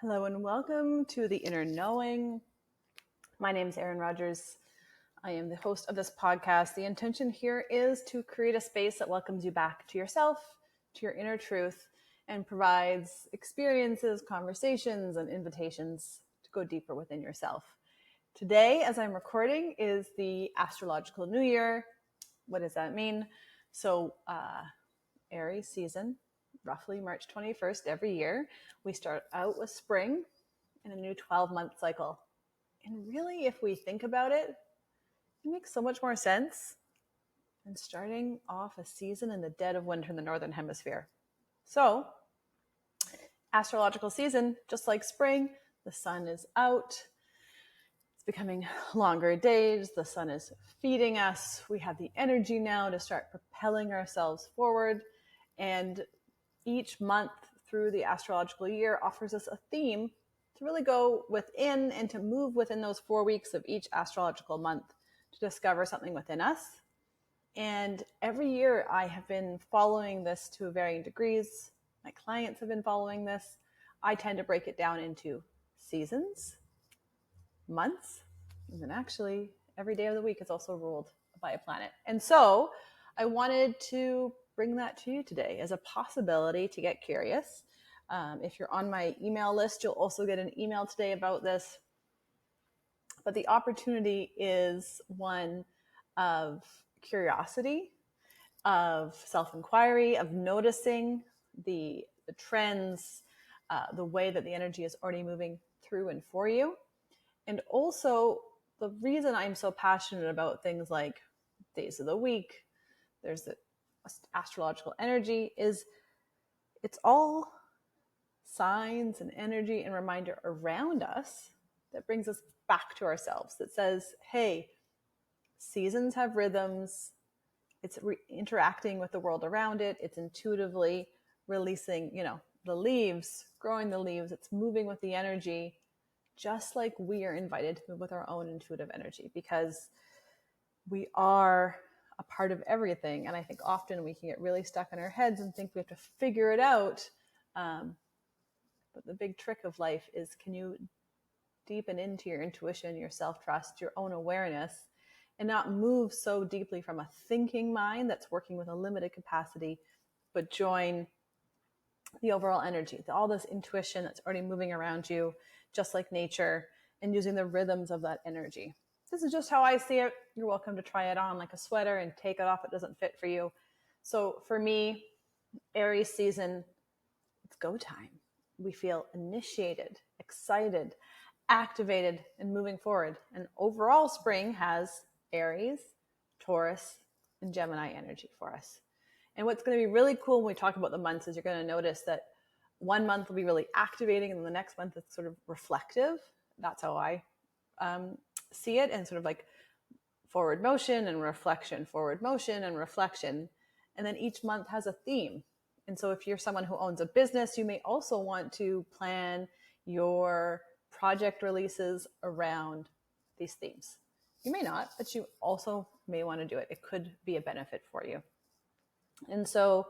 Hello and welcome to The Inner Knowing. My name is Erin Rogers. I am the host of this podcast. The intention here is to create a space that welcomes you back to yourself, to your inner truth, and provides experiences, conversations, and invitations to go deeper within yourself. Today, as I'm recording, is the Astrological New Year. What does that mean? So, Aries season, roughly March 21st every year. We start out with spring in a new 12-month cycle. And really, if we think about it, it makes so much more sense than starting off a season in the dead of winter in the Northern Hemisphere. So, astrological season, just like spring, the sun is out. It's becoming longer days. The sun is feeding us. We have the energy now to start propelling ourselves forward. And each month through the astrological year offers us a theme to really go within and to move within those 4 weeks of each astrological month to discover something within us. And every year I have been following this to varying degrees. My clients have been following this. I tend to break it down into seasons, months, and then actually every day of the week is also ruled by a planet. And so I wanted to bring that to you today as a possibility to get curious. If you're on my email list, you'll also get an email today about this. But the opportunity is one of curiosity, of self-inquiry, of noticing the trends, the way that the energy is already moving through and for you. And also the reason I'm so passionate about things like days of the week, there's the astrological energy, is it's all signs and energy and reminder around us that brings us back to ourselves, that says, hey, seasons have rhythms. It's interacting with the world around it. It's intuitively releasing, the leaves, growing the leaves. It's moving with the energy, just like we are invited to move with our own intuitive energy, because we are a part of everything. And I think often we can get really stuck in our heads and think we have to figure it out. But the big trick of life is, can you deepen into your intuition, your self-trust, your own awareness, and not move so deeply from a thinking mind that's working with a limited capacity, but join the overall energy, all this intuition that's already moving around you, just like nature, and using the rhythms of that energy. This is just how I see it. You're welcome to try it on like a sweater and take it off if it doesn't fit for you. So for me, Aries season, it's go time. We feel initiated, excited, activated, and moving forward. And overall, spring has Aries, Taurus, and Gemini energy for us. And what's going to be really cool when we talk about the months is you're going to notice that one month will be really activating and the next month it's sort of reflective. That's how I see it, and sort of like forward motion and reflection, forward motion and reflection. And then each month has a theme. And so if you're someone who owns a business, you may also want to plan your project releases around these themes. You may not, but you also may want to do it. It could be a benefit for you. And so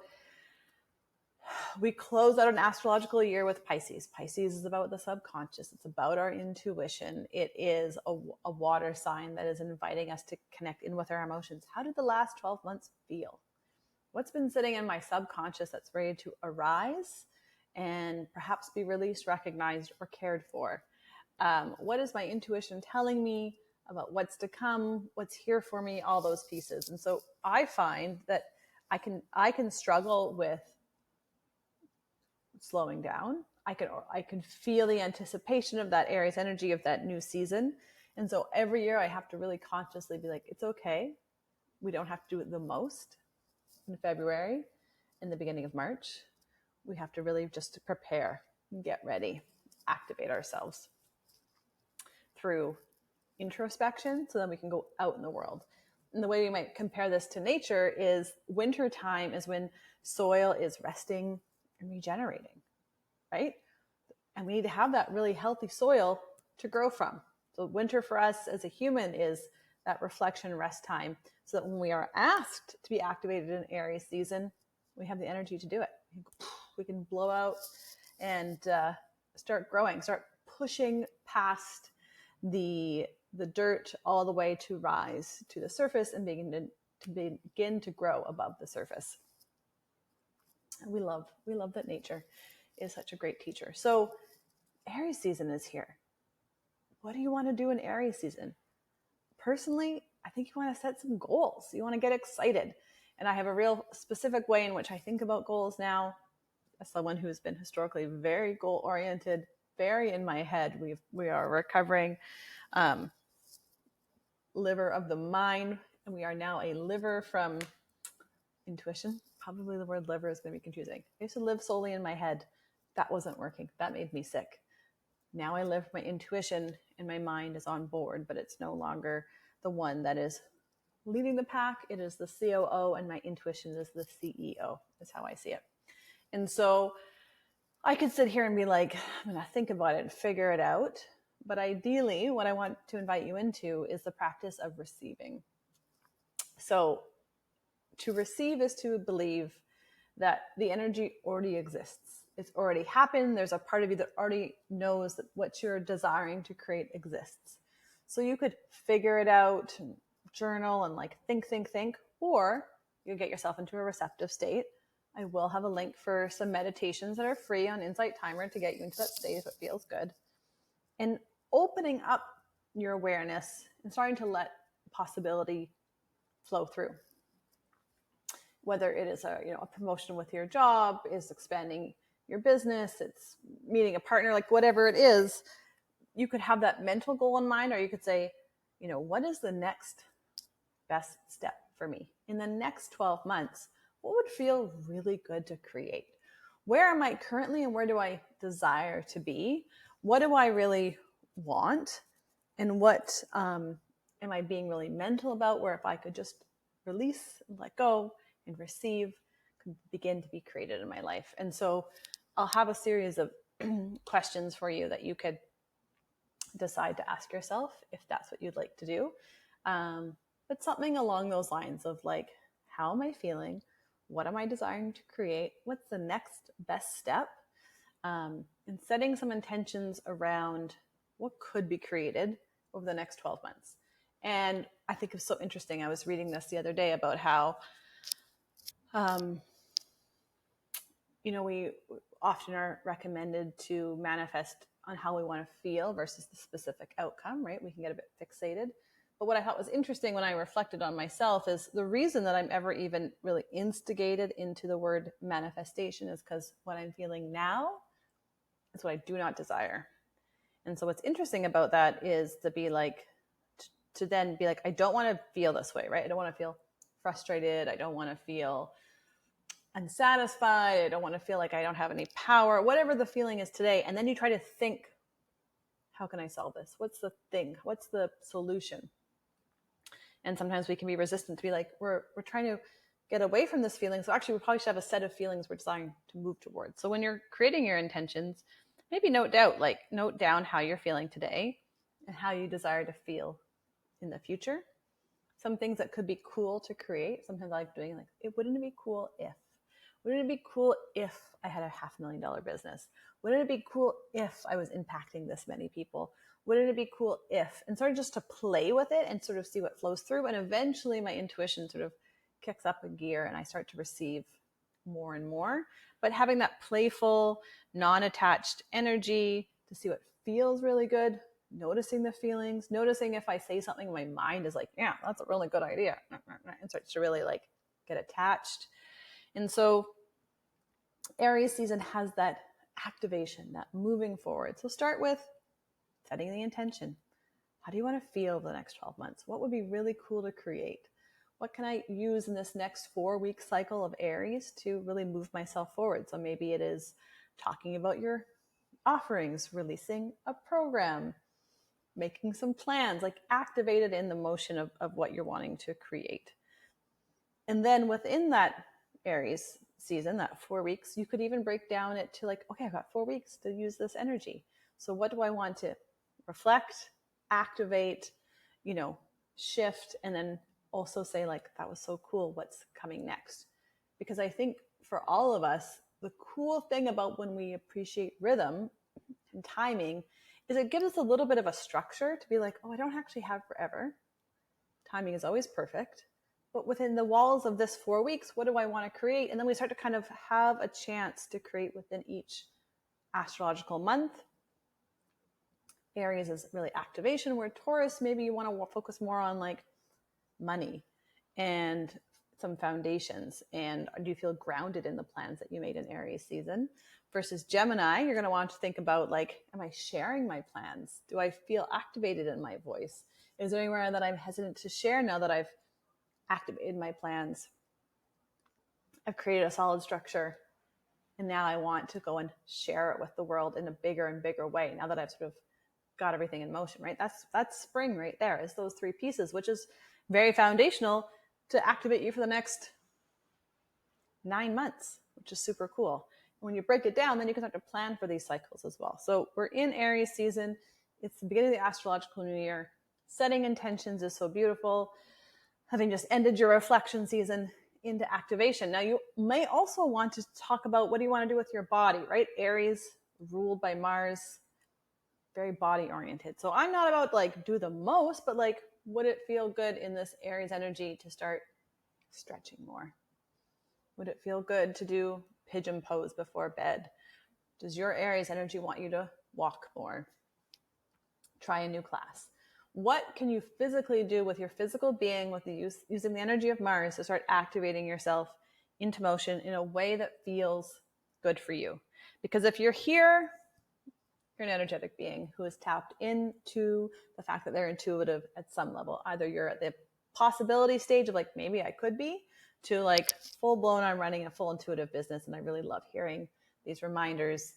we close out an astrological year with Pisces. Pisces is about the subconscious. It's about our intuition. It is a water sign that is inviting us to connect in with our emotions. How did the last 12 months feel? What's been sitting in my subconscious that's ready to arise and perhaps be released, recognized, or cared for? What is my intuition telling me about what's to come, what's here for me, all those pieces. And so I find that I can struggle with slowing down. I can feel the anticipation of that Aries energy of that new season. And so every year I have to really consciously be like, it's okay. We don't have to do it the most in February, in the beginning of March. We have to really just prepare, get ready, activate ourselves through introspection so then we can go out in the world. And the way we might compare this to nature is winter time is when soil is resting and regenerating, right? And we need to have that really healthy soil to grow from. So winter for us as a human is that reflection rest time, so that when we are asked to be activated in Aries season, we have the energy to do it. We can blow out and start growing, start pushing past the dirt all the way to rise to the surface and begin to grow above the surface. And we love that nature is such a great teacher. So Aries season is here. What do you want to do in Aries season? Personally, I think you want to set some goals. You want to get excited. And I have a real specific way in which I think about goals now. As someone who's been historically very goal oriented, very in my head, we are recovering liver of the mind, and we are now a liver from intuition. Probably the word liver is going to be confusing. I used to live solely in my head. That wasn't working. That made me sick. Now I live my intuition, and my mind is on board, but it's no longer the one that is leading the pack. It is the COO, and my intuition is the CEO, is how I see it. And so I could sit here and be like, I'm going to think about it and figure it out. But ideally, what I want to invite you into is the practice of receiving. So to receive is to believe that the energy already exists. It's already happened. There's a part of you that already knows that what you're desiring to create exists. So you could figure it out, and journal, and like think, or you get yourself into a receptive state. I will have a link for some meditations that are free on Insight Timer to get you into that state if it feels good. And opening up your awareness and starting to let possibility flow through. Whether it is a promotion with your job, is expanding your business, it's meeting a partner, like whatever it is, you could have that mental goal in mind, or you could say, what is the next best step for me in the next 12 months? What would feel really good to create? Where am I currently and where do I desire to be? What do I really want? And what am I being really mental about, where if I could just release and let go and receive, could begin to be created in my life. And so I'll have a series of questions for you that you could decide to ask yourself if that's what you'd like to do. But something along those lines of like, how am I feeling? What am I desiring to create? What's the next best step? And setting some intentions around what could be created over the next 12 months. And I think it was so interesting. I was reading this the other day about how, we often are recommended to manifest on how we want to feel versus the specific outcome, right? We can get a bit fixated. But what I thought was interesting when I reflected on myself is the reason that I'm ever even really instigated into the word manifestation is because what I'm feeling now is what I do not desire. And so what's interesting about that is to be like, to then be like, I don't want to feel this way, right? I don't want to feel frustrated. I don't want to feel unsatisfied. I don't want to feel like I don't have any power, whatever the feeling is today. And then you try to think, how can I solve this? What's the thing? What's the solution? And sometimes we can be resistant to be like, we're trying to get away from this feeling. So actually we probably should have a set of feelings we're desiring to move towards. So when you're creating your intentions, maybe note down how you're feeling today and how you desire to feel in the future. Some things that could be cool to create. Sometimes I like doing wouldn't it be cool if? Wouldn't it be cool if I had a $500,000 business? Wouldn't it be cool if I was impacting this many people? Wouldn't it be cool if? And sort of just to play with it and sort of see what flows through. And eventually my intuition sort of kicks up a gear and I start to receive more and more. But having that playful, non-attached energy to see what feels really good, noticing the feelings, noticing if I say something, my mind is like, yeah, that's a really good idea. And starts to really like get attached. And so Aries season has that activation, that moving forward. So start with setting the intention. How do you want to feel the next 12 months? What would be really cool to create? What can I use in this next 4-week cycle of Aries to really move myself forward? So maybe it is talking about your offerings, releasing a program, making some plans, like activated in the motion of what you're wanting to create. And then within that Aries season, that 4 weeks, you could even break down it to like, okay, I've got 4 weeks to use this energy. So what do I want to reflect, activate, shift, and then also say like, that was so cool. What's coming next? Because I think for all of us, the cool thing about when we appreciate rhythm and timing is it gives us a little bit of a structure to be like, oh, I don't actually have forever. Timing is always perfect. But within the walls of this 4 weeks, what do I want to create? And then we start to kind of have a chance to create within each astrological month. Aries is really activation, where Taurus, maybe you want to focus more on like money and some foundations. And do you feel grounded in the plans that you made in Aries season? Versus Gemini, you're going to want to think about like, am I sharing my plans? Do I feel activated in my voice? Is there anywhere that I'm hesitant to share now that I've activated my plans? I've created a solid structure, and now I want to go and share it with the world in a bigger and bigger way now that I've sort of got everything in motion, right? That's spring right there, is those 3 pieces, which is very foundational to activate you for the next 9 months, which is super cool. And when you break it down, then you can start to plan for these cycles as well. So we're in Aries season. It's the beginning of the astrological new year. Setting intentions is so beautiful. Having just ended your reflection season into activation. Now you may also want to talk about what do you want to do with your body, right? Aries ruled by Mars, very body oriented. So I'm not about like do the most, but like, would it feel good in this Aries energy to start stretching more? Would it feel good to do pigeon pose before bed? Does your Aries energy want you to walk more? Try a new class. What can you physically do with your physical being with the using the energy of Mars to start activating yourself into motion in a way that feels good for you? Because if you're here, you're an energetic being who is tapped into the fact that they're intuitive at some level. Either you're at the possibility stage of like, maybe I could be, to like full blown, I'm running a full intuitive business. And I really love hearing these reminders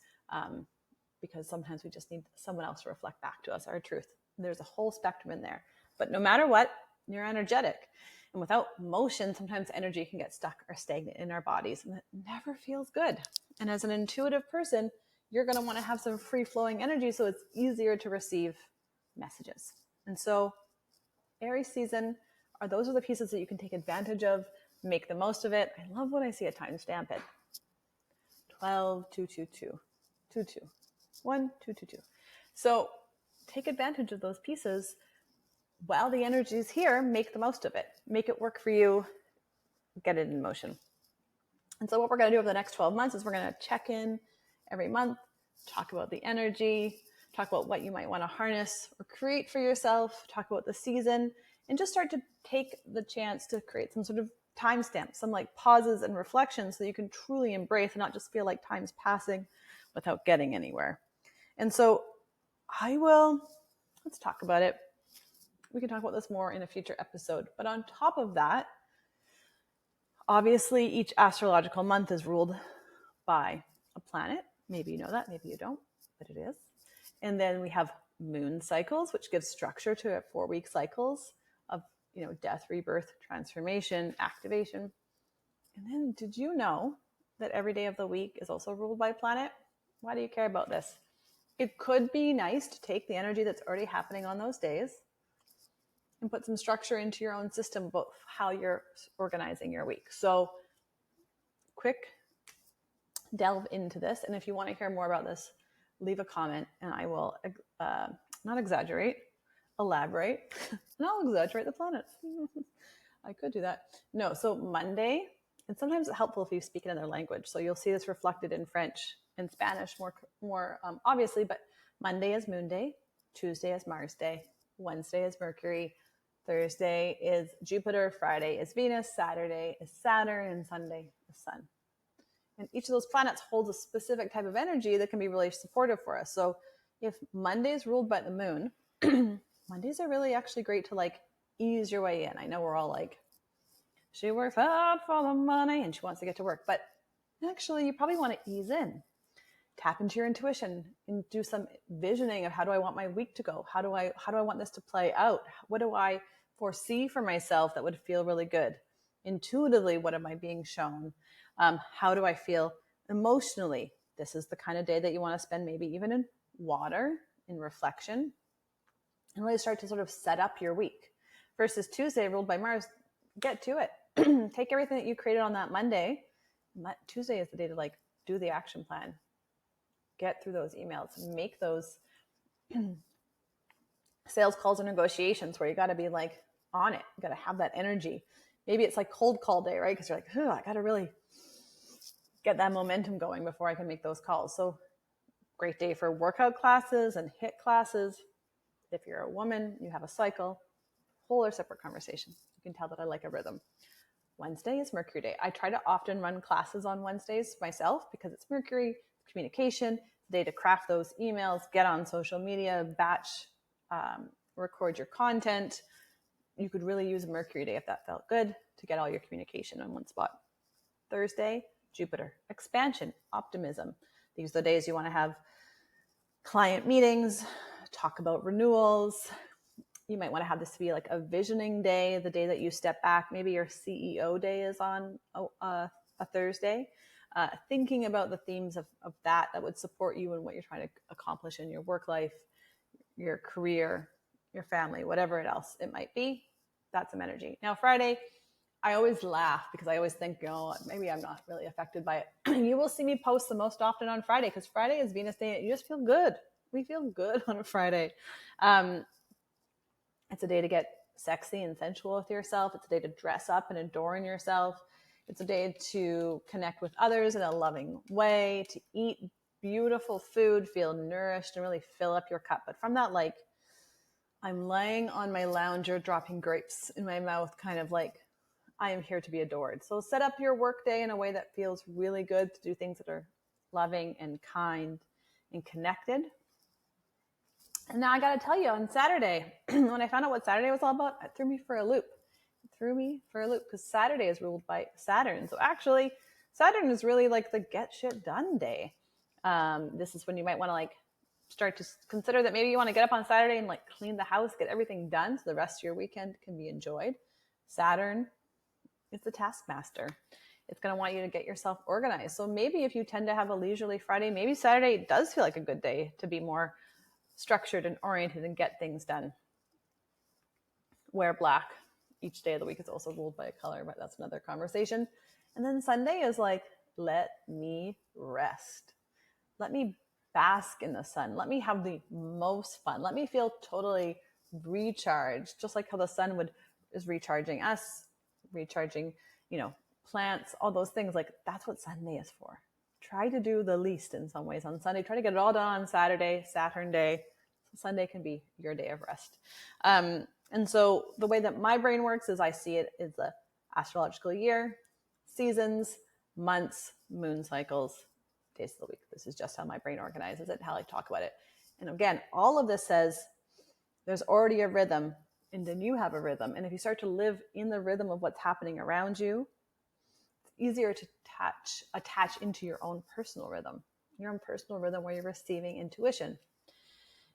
because sometimes we just need someone else to reflect back to us our truth. There's a whole spectrum in there. But no matter what, you're energetic. And without motion, sometimes energy can get stuck or stagnant in our bodies. And it never feels good. And as an intuitive person, you're going to want to have some free-flowing energy so it's easier to receive messages. And so Aries season, those are the pieces that you can take advantage of, make the most of it. I love when I see a timestamp at 12/2/22, 22, 1/2/22. So take advantage of those pieces while the energy is here. Make the most of it. Make it work for you. Get it in motion. And so what we're going to do over the next 12 months is we're going to check in every month, talk about the energy, talk about what you might want to harness or create for yourself, talk about the season, and just start to take the chance to create some sort of timestamp, some like pauses and reflections so you can truly embrace and not just feel like time's passing without getting anywhere. And so let's talk about it. We can talk about this more in a future episode. But on top of that, obviously each astrological month is ruled by a planet. Maybe you know that, maybe you don't, but it is. And then we have moon cycles, which gives structure to our 4-week cycles of, death, rebirth, transformation, activation. And then did you know that every day of the week is also ruled by a planet? Why do you care about this? It could be nice to take the energy that's already happening on those days and put some structure into your own system about how you're organizing your week. So quick delve into this. And if you want to hear more about this, leave a comment and I will not exaggerate, elaborate, and I'll exaggerate the planets. I could do that. No, so Monday, and sometimes it's helpful if you speak another language. So you'll see this reflected in French and Spanish more obviously, but Monday is Moon Day, Tuesday is Mars Day, Wednesday is Mercury, Thursday is Jupiter, Friday is Venus, Saturday is Saturn, and Sunday is Sun. And each of those planets holds a specific type of energy that can be really supportive for us. So if Monday is ruled by the moon, Mondays are really actually great to like ease your way in. I know we're all like, she works hard for the money and she wants to get to work, but actually you probably want to ease in, tap into your intuition and do some visioning of how do I want my week to go? How do I want this to play out? What do I foresee for myself that would feel really good? Intuitively, what am I being shown? How do I feel emotionally? This is the kind of day that you want to spend maybe even in water, in reflection, and really start to sort of set up your week. Versus Tuesday, ruled by Mars, get to it. Take everything that you created on that Monday. Tuesday is the day to like do the action plan. get through those emails, make those sales calls and negotiations where you got to be like on it. You got to have that energy. Maybe it's like cold call day, right? Because you're like, I got to really get that momentum going before I can make those calls. So great day for workout classes and HIIT classes. If you're a woman, you have a cycle, whole or separate conversation. You can tell that I like a rhythm. Wednesday is Mercury day. I try to often run classes on Wednesdays myself because it's Mercury, communication, the day to craft those emails, get on social media, batch, record your content. You could really use a Mercury day if that felt good to get all your communication in one spot. Thursday, Jupiter, expansion, optimism. These are the days you want to have client meetings, talk about renewals. You might want to have this be like a visioning day, the day that you step back. Maybe your CEO day is on a Thursday. Thinking about the themes of that would support you in what you're trying to accomplish in your work life, your career, your family, whatever else it might be. That's some energy. Now, Friday, I always laugh because I always think, maybe I'm not really affected by it. You will see me post the most often on Friday because Friday is Venus Day. You just feel good. We feel good on a Friday. It's a day to get sexy and sensual with yourself. It's a day to dress up and adorn yourself. It's a day to connect with others in a loving way, to eat beautiful food, feel nourished, and really fill up your cup. But from that, like, I'm laying on my lounger, dropping grapes in my mouth, kind of like, I am here to be adored. So set up your work day in a way that feels really good, to do things that are loving and kind and connected. And now I got to tell you, on Saturday, when I found out what Saturday was all about, it threw me for a loop. Because Saturday is ruled by Saturn. So actually, Saturn is really like the get shit done day. This is when you might want to like start to consider that maybe you want to get up on Saturday and like clean the house, get everything done so the rest of your weekend can be enjoyed. Saturn is the taskmaster. It's going to want you to get yourself organized. So maybe if you tend to have a leisurely Friday, maybe Saturday does feel like a good day to be more structured and oriented and get things done. Wear black. Each day of the week is also ruled by a color, but that's another conversation. And then Sunday is like, let me rest. Let me bask in the sun. Let me have the most fun. Let me feel totally recharged, just like how the sun is recharging us, recharging, plants, all those things. Like, that's what Sunday is for. Try to do the least in some ways on Sunday. Try to get it all done on Saturday, Saturn day. So Sunday can be your day of rest. And so the way that my brain works is I see it as the astrological year, seasons, months, moon cycles, days of the week. This is just how my brain organizes it, how I talk about it. And again, all of this says there's already a rhythm, and then you have a rhythm. And if you start to live in the rhythm of what's happening around you, it's easier to attach into your own personal rhythm, where you're receiving intuition.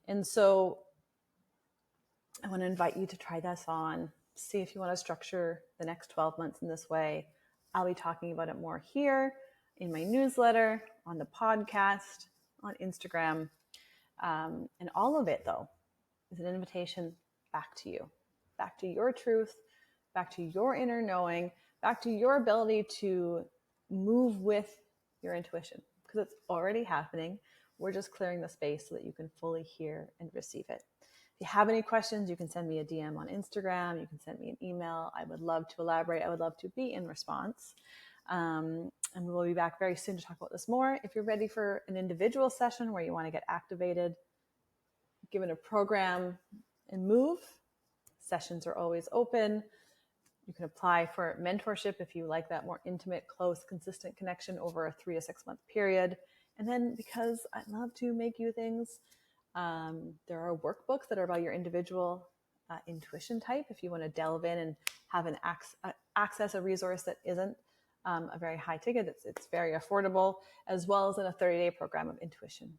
And so I want to invite you to try this on, see if you want to structure the next 12 months in this way. I'll be talking about it more here in my newsletter, on the podcast, on Instagram. And all of it, though, is an invitation back to you, back to your truth, back to your inner knowing, back to your ability to move with your intuition, because it's already happening. We're just clearing the space so that you can fully hear and receive it. If you have any questions, you can send me a DM on Instagram. You can send me an email. I would love to elaborate. I would love to be in response. And we will be back very soon to talk about this more. If you're ready for an individual session where you want to get activated, given a program, and move, sessions are always open. You can apply for mentorship if you like that more intimate, close, consistent connection over a 3 to 6 month period. And then, because I love to make you things, there are workbooks that are about your individual intuition type. If you want to delve in and have an access a resource that isn't a very high ticket, it's very affordable, as well as in a 30-day program of Intuition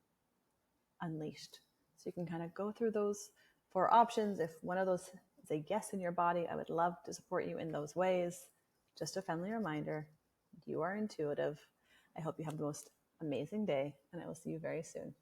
Unleashed. So you can kind of go through those 4 options. If one of those is a yes in your body, I would love to support you in those ways. Just a friendly reminder, you are intuitive. I hope you have the most amazing day, and I will see you very soon.